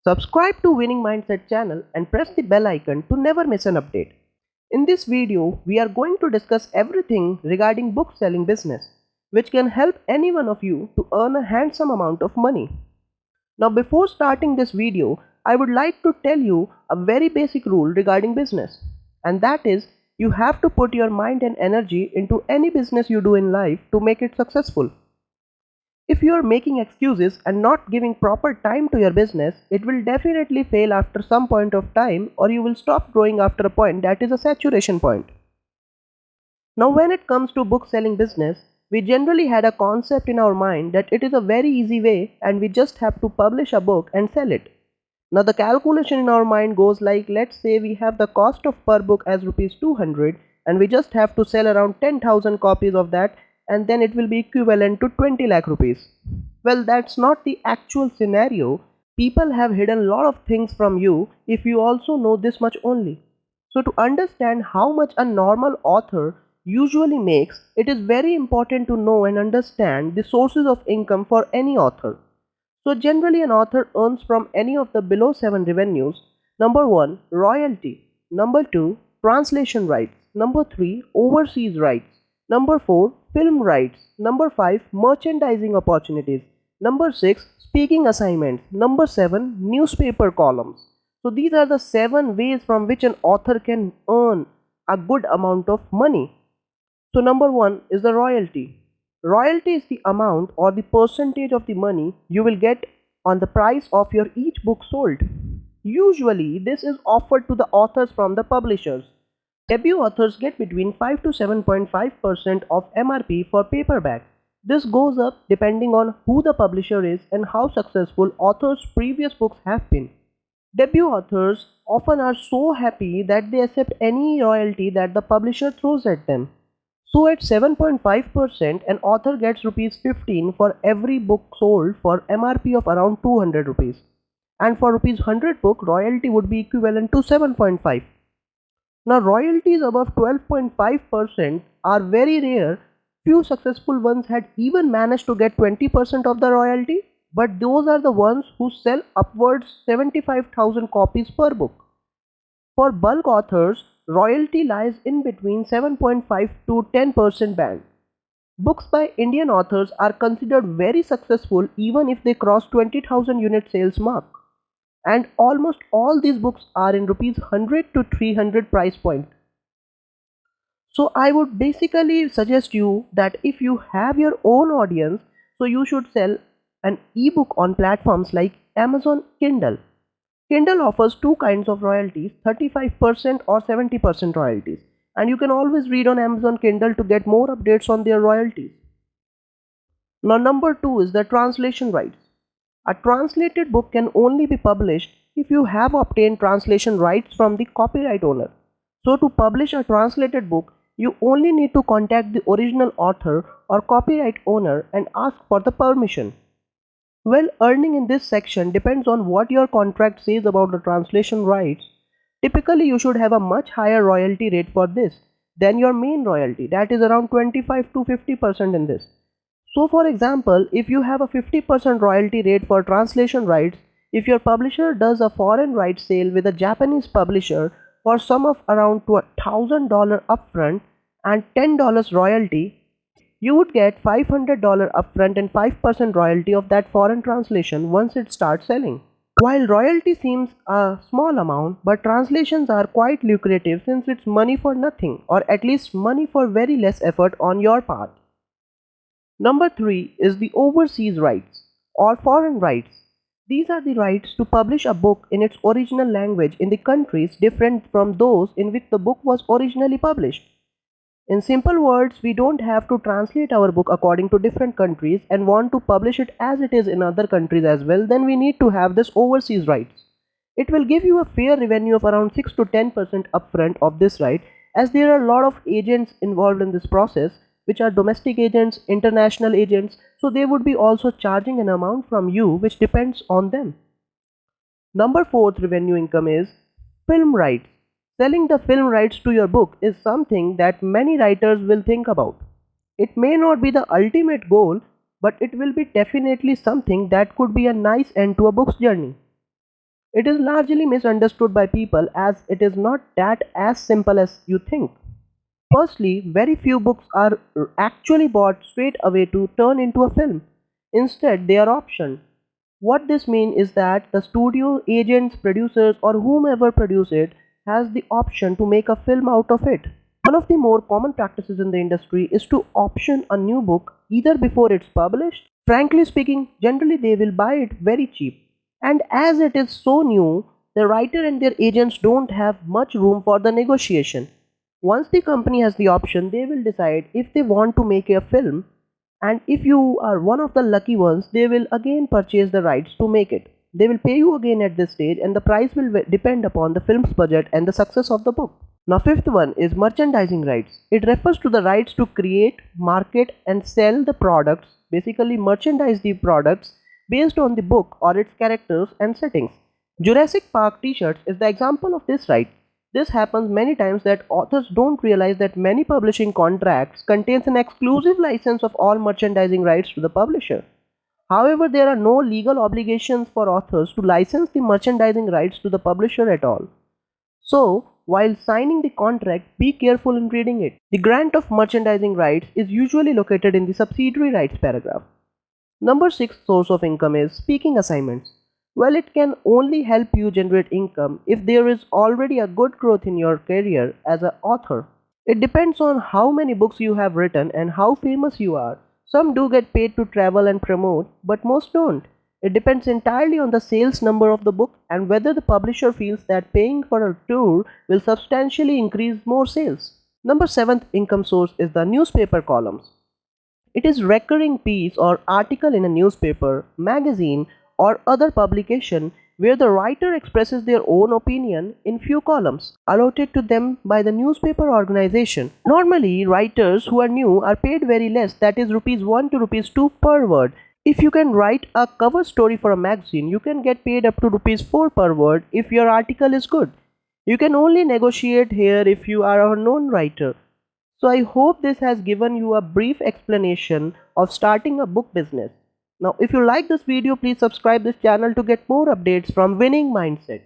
Subscribe to Winning Mindset channel and press the bell icon to never miss an update. In this video, we are going to discuss everything regarding book selling business, which can help any one of you to earn a handsome amount of money. Now before starting this video, I would like to tell you a very basic rule regarding business, and that is you have to put your mind and energy into any business you do in life to make it successful. If you are making excuses and not giving proper time to your business, it will definitely fail after some point of time, or you will stop growing after a point that is a saturation point. Now when it comes to book selling business, we generally had a concept in our mind that it is a very easy way and we just have to publish a book and sell it. Now the calculation in our mind goes like, let's say we have the cost of per book as rupees 200 and we just have to sell around 10,000 copies of that, and then it will be equivalent to 20 lakh rupees. Well, that's not the actual scenario. People have hidden a lot of things from you if you also know this much only. So to understand how much a normal author usually makes, it is very important to know and understand the sources of income for any author. So generally an author earns from any of the below 7 revenues. Number 1, royalty. Number 2, translation rights. Number 3, overseas rights. Number 4, film rights. Number 5, merchandising opportunities. Number 6, speaking assignments. Number 7, newspaper columns. So these are the 7 ways from which an author can earn a good amount of money. So number 1 is the royalty. Royalty is the amount or the percentage of the money you will get on the price of your each book sold. Usually this is offered to the authors from the publishers. Debut authors get between 5 to 7.5% of MRP for paperback. This goes up depending on who the publisher is and how successful authors' previous books have been. Debut authors often are so happy that they accept any royalty that the publisher throws at them. So at 7.5%, an author gets rupees 15 for every book sold for MRP of around 200 rupees. And for rupees 100 book, royalty would be equivalent to 7.5. Now royalties above 12.5% are very rare. Few successful ones had even managed to get 20% of the royalty, but those are the ones who sell upwards 75,000 copies per book. For bulk authors, royalty lies in between 7.5 to 10% band. Books by Indian authors are considered very successful even if they cross 20,000 unit sales mark. And almost all these books are in rupees 100 to 300 price point. So I would basically suggest you that if you have your own audience, so you should sell an ebook on platforms like Amazon Kindle. Kindle offers two kinds of royalties, 35% or 70% royalties. And you can always read on Amazon Kindle to get more updates on their royalties. Now number 2 is the translation rights. A translated book can only be published if you have obtained translation rights from the copyright owner. So to publish a translated book, you only need to contact the original author or copyright owner and ask for the permission. Well, earning in this section depends on what your contract says about the translation rights. Typically, you should have a much higher royalty rate for this than your main royalty, that is around 25 to 50% in this. So for example, if you have a 50% royalty rate for translation rights, if your publisher does a foreign rights sale with a Japanese publisher for sum of around $1,000 upfront and $10 royalty, you would get $500 upfront and 5% royalty of that foreign translation once it starts selling. While royalty seems a small amount, but translations are quite lucrative since it's money for nothing, or at least money for very less effort on your part. Number 3 is the overseas rights or foreign rights. These are the rights to publish a book in its original language in the countries different from those in which the book was originally published. In simple words, we don't have to translate our book according to different countries and want to publish it as it is in other countries as well, then we need to have this overseas rights. It will give you a fair revenue of around 6 to 10% upfront of this right, as there are a lot of agents involved in this process, which are domestic agents, international agents, so they would be also charging an amount from you which depends on them. Number 4th revenue income is film rights. Selling the film rights to your book is something that many writers will think about. It may not be the ultimate goal, but it will be definitely something that could be a nice end to a book's journey. It is largely misunderstood by people as it is not that as simple as you think. Firstly, very few books are actually bought straight away to turn into a film. Instead, they are optioned. What this means is that the studio, agents, producers, or whomever produce it has the option to make a film out of it. One of the more common practices in the industry is to option a new book either before it's published. Frankly speaking, generally they will buy it very cheap. And as it is so new, the writer and their agents don't have much room for the negotiation. Once the company has the option, they will decide if they want to make a film, and if you are one of the lucky ones, they will again purchase the rights to make it. They will pay you again at this stage, and the price will depend upon the film's budget and the success of the book. Now, fifth one is merchandising rights. It refers to the rights to create, market, and sell the products, basically, merchandise the products based on the book or its characters and settings. Jurassic Park t shirts is the example of this right. This happens many times that authors don't realize that many publishing contracts contains an exclusive license of all merchandising rights to the publisher. However, there are no legal obligations for authors to license the merchandising rights to the publisher at all. So, while signing the contract, be careful in reading it. The grant of merchandising rights is usually located in the subsidiary rights paragraph. Number 6 source of income is speaking assignments. Well, it can only help you generate income if there is already a good growth in your career as an author. It depends on how many books you have written and how famous you are. Some do get paid to travel and promote, but most don't. It depends entirely on the sales number of the book and whether the publisher feels that paying for a tour will substantially increase more sales. Number 7th income source is the newspaper columns. It is recurring piece or article in a newspaper, magazine, or other publication where the writer expresses their own opinion in few columns allotted to them by the newspaper organization. Normally, writers who are new are paid very less, that is rupees 1 to rupees 2 per word. If you can write a cover story for a magazine, you can get paid up to rupees 4 per word if your article is good. You can only negotiate here if you are a known writer. So I hope this has given you a brief explanation of starting a book business. Now if you like this video, please subscribe this channel to get more updates from Winning Mindset.